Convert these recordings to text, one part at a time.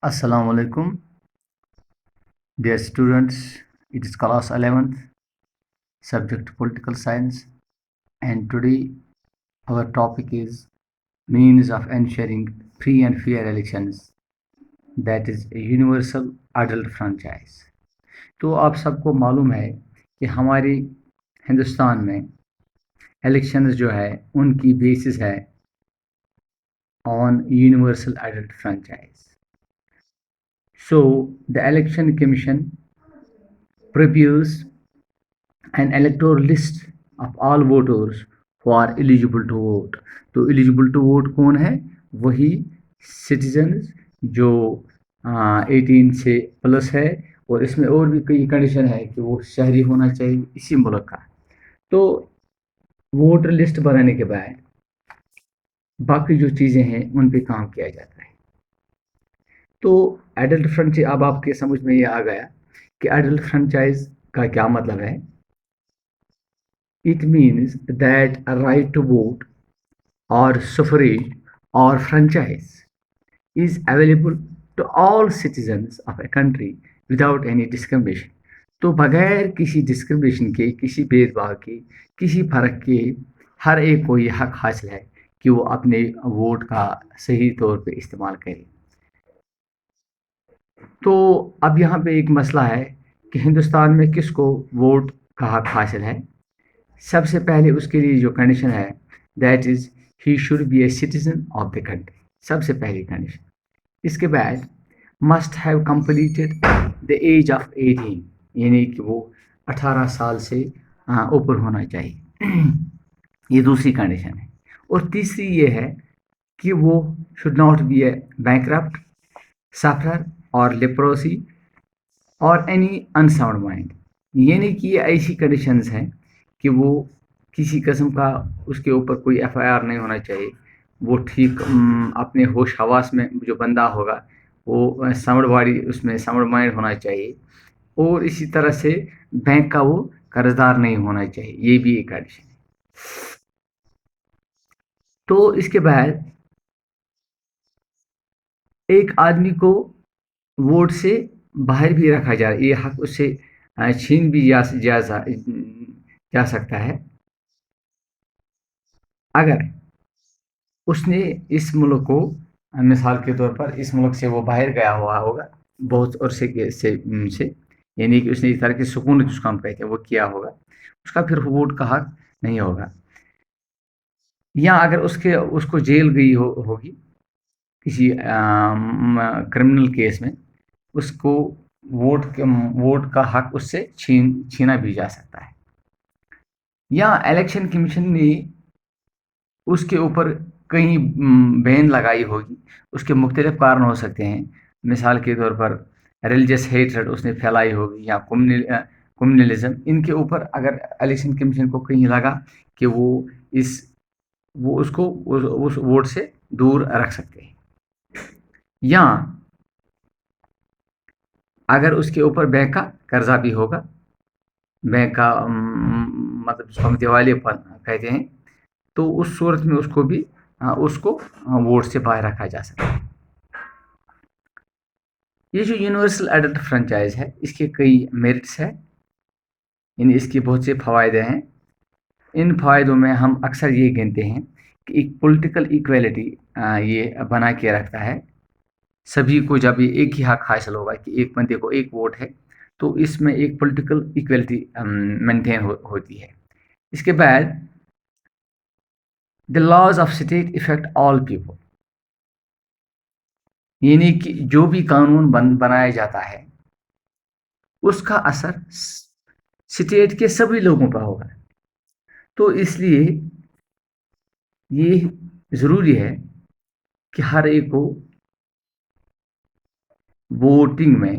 Assalamu alaikum, dear students. It is class 11th, subject political science, and today our topic is means of ensuring free and fair elections, that is a universal adult franchise. तो आप सबको मालूम है कि हमारे हिंदुस्तान में elections जो है उनकी बेसिस है on universal adult franchise. So the election commission prepares an electoral list of all voters who are eligible to vote. तो eligible to vote कौन है? वही citizens जो 18 से प्लस है, और इसमें और भी कई कंडीशन है कि वो शहरी होना चाहिए इसी मुल्क का. तो वोटर लिस्ट बनाने के बाद बाकी जो चीज़ें हैं उन पे काम किया जाता है. तो एडल्ट फ्रेंचाइज, अब आपके समझ में ये आ गया कि एडल्ट फ्रेंचाइज का क्या मतलब है. It means that a right to vote or suffrage or franchise is available to all citizens of a country without any discrimination. तो बगैर किसी डिस्क्रिमिनेशन के, किसी भेदभाव के, किसी फर्क के हर एक को ये हक हासिल है कि वो अपने वोट का सही तौर पे इस्तेमाल करे. तो अब यहाँ पे एक मसला है कि हिंदुस्तान में किसको वोट का हक हासिल है. सबसे पहले उसके लिए जो कंडीशन है that is he should be a citizen of the country, सबसे पहली कंडीशन. इसके बाद must have completed the age of 18, यानी कि वो 18 साल से ऊपर होना चाहिए. ये दूसरी कंडीशन है. और तीसरी ये है कि वो should not be A bankrupt, sufferer और लेप्रोसी और एनी अनसाउंड माइंड. यानी कि ये ऐसी कंडीशंस हैं कि वो किसी किस्म का उसके ऊपर कोई एफआईआर नहीं होना चाहिए. वो ठीक अपने होश हवास में जो बंदा होगा वो साउंड बॉडी, उसमें साउंड माइंड होना चाहिए. और इसी तरह से बैंक का वो कर्जदार नहीं होना चाहिए. ये भी एक कंडीशन है. तो इसके बाद एक आदमी को वोट से बाहर भी रखा जा रहा है. ये हक उससे छीन भी जा सकता है अगर उसने इस मुल्क को, मिसाल के तौर पर इस मुल्क से वो बाहर गया हुआ होगा बहुत अरसे से, यानी कि उसने इस तरह के सुकून जिसको हम कहते हैं वो किया होगा, उसका फिर वोट का हक नहीं होगा. या अगर उसको जेल गई होगी किसी क्रिमिनल केस में, उसको वोट का हक उससे छीना भी जा सकता है. या इलेक्शन कमीशन ने उसके ऊपर कहीं बैन लगाई होगी. उसके मुख्तलिफ कारण हो सकते हैं. मिसाल के तौर पर रिलीजियस हेट्रेड उसने फैलाई होगी या कम्युनलिज्म. इनके ऊपर अगर इलेक्शन कमीशन को कहीं लगा कि वो उसको उस वोट से दूर रख सकते हैं. या अगर उसके ऊपर बैंक का कर्जा भी होगा, बैंक का मतलब जिसको हम दिवालियापन कहते हैं, तो उस सूरत में उसको वोट से बाहर रखा जा सकता है. ये जो यूनिवर्सल एडल्ट फ्रेंचाइज है इसके कई मेरिट्स है, यानी इसके बहुत से फ़ायदे हैं. इन फ़ायदों में हम अक्सर ये गिनते हैं कि एक पॉलिटिकल इक्वलिटी ये बना के रखता है. सभी को जब ये एक ही हक हासिल होगा कि एक बंदे को एक वोट है, तो इसमें एक पॉलिटिकल इक्वलिटी मेंटेन होती है. इसके बाद the laws of state effect all people, यानी कि जो भी कानून बनाया जाता है उसका असर स्टेट के सभी लोगों पर होगा. तो इसलिए ये ज़रूरी है कि हर एक को वोटिंग में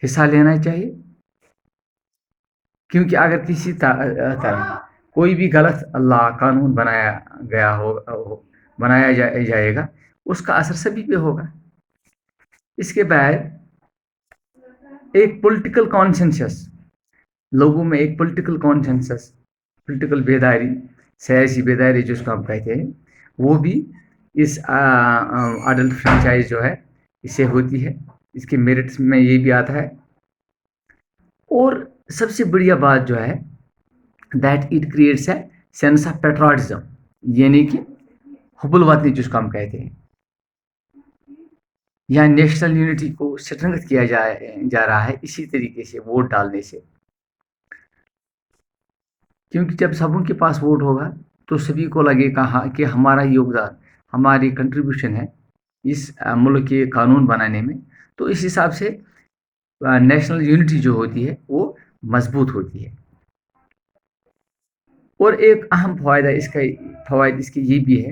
हिस्सा लेना चाहिए, क्योंकि अगर किसी तरह कोई भी गलत कानून बनाया जाएगा उसका असर सभी पे होगा. इसके बाद एक पॉलिटिकल कॉन्सेंसस, लोगों में एक पॉलिटिकल कॉन्सेंसस, पॉलिटिकल बेदारी, सियासी बेदारी जिसको हम कहते हैं, वो भी इस अडल्ट फ्रेंचाइज जो है اس سے ہوتی ہے، اس کے میرٹس میں یہ بھی آتا ہے. اور سب سے بڑھیا بات جو ہے that it creates a sense of patriotism, یعنی کہ حب الوطنی جس کو ہم کہتے ہیں، یا نیشنل یونٹی کو اسٹرینتھ کیا جا رہا ہے اسی طریقے سے ووٹ ڈالنے سے. کیونکہ جب سبوں کے پاس ووٹ ہوگا تو سبھی کو لگے گا کہ ہمارا یوگدان، ہماری کنٹریبیوشن ہے اس ملک کے قانون بنانے میں. تو اس حساب سے نیشنل یونٹی جو ہوتی ہے وہ مضبوط ہوتی ہے. اور ایک اہم فوائد اس کے یہ بھی ہے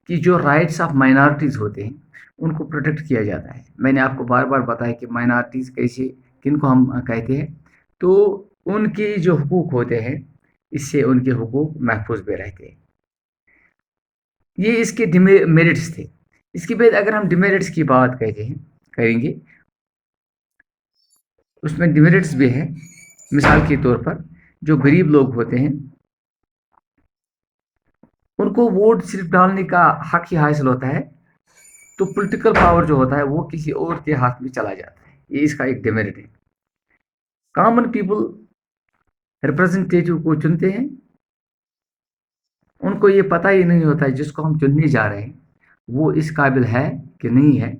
کہ جو رائٹس آف مائنارٹیز ہوتے ہیں ان کو پروٹیکٹ کیا جاتا ہے. میں نے آپ کو بار بار بتایا کہ مائنارٹیز کیسے، کن کو ہم کہتے ہیں. تو ان کے جو حقوق ہوتے ہیں اس سے ان کے حقوق محفوظ بھی رہتے ہیں. یہ اس کے میرٹس تھے. اس کے بعد اگر ہم ڈیمیرٹس کی بات کریں گے، اس میں ڈیمیرٹس بھی ہیں. مثال کے طور پر جو غریب لوگ ہوتے ہیں ان کو ووٹ صرف ڈالنے کا حق ہی حاصل ہوتا ہے، تو پولیٹیکل پاور جو ہوتا ہے وہ کسی اور کے ہاتھ میں چلا جاتا ہے. یہ اس کا ایک ڈیمیرٹ ہے. کامن پیپل ریپرزنٹیٹیو کو چنتے ہیں، ان کو یہ پتہ ہی نہیں ہوتا ہے جس کو ہم چننے جا رہے ہیں وہ اس قابل ہے کہ نہیں ہے،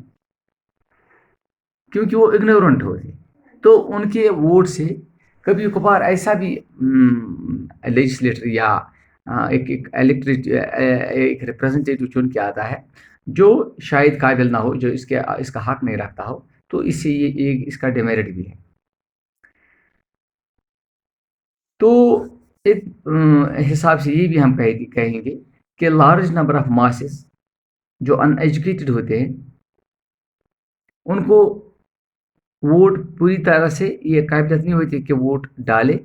کیونکہ وہ اگنورنٹ ہوتے ہیں. تو ان کے ووٹ سے کبھی کبھار ایسا بھی لیجسلیٹر یا ایک ریپرزنٹیٹیو چن کے آتا ہے جو شاید قابل نہ ہو، جو اس کا حق نہیں رکھتا ہو. تو اس سے یہ اس کا ڈیمیرٹ بھی ہے. تو ایک حساب سے یہ بھی ہم کہیں گے کہ لارج نمبر آف ماسز جو ان ایجوکیٹڈ ہوتے ہیں ان کو ووٹ پوری طرح سے یہ قابلیت نہیں ہوتی کہ ووٹ ڈالے،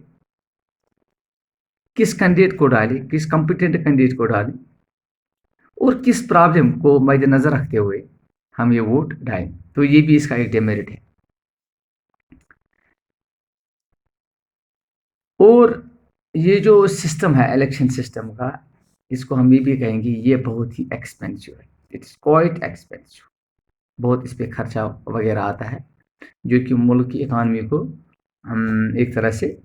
کس کینڈیڈیٹ کو ڈالے، کس کمپیٹنٹ کینڈیڈیٹ کو ڈالے اور کس پرابلم کو مد نظر رکھتے ہوئے ہم یہ ووٹ ڈالیں. تو یہ بھی اس کا ایک ڈیمیرٹ ہے. اور یہ جو سسٹم ہے الیکشن سسٹم کا، اس کو ہم یہ بھی کہیں گے یہ بہت ہی ایکسپینسو ہے. It is quite expensive. بہت اس پہ خرچہ وغیرہ آتا ہے جو کہ ملک کی اکانومی کو ایک طرح سے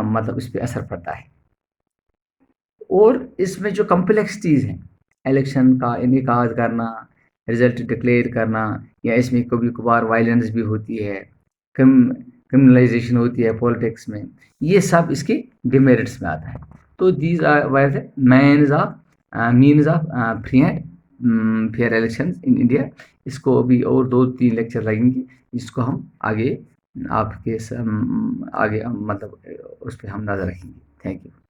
مطلب اس پہ اثر پڑتا ہے. اور اس میں جو کمپلیکسٹیز ہیں، الیکشن کا انعقاد کرنا، رزلٹ ڈکلیئر کرنا، یا اس میں کبھی کبھار وائلنس بھی ہوتی ہے، کرمنلائزیشن ہوتی ہے پولیٹکس میں، یہ سب اس کے ڈیمیرٹس میں آتا ہے. تو these are the means of free and fair election in India. اس کو ابھی اور 2-3 لیکچر لگیں گے جس کو ہم آگے آپ کے آگے مطلب اس پہ ہم نظر رکھیں گے. Thank you.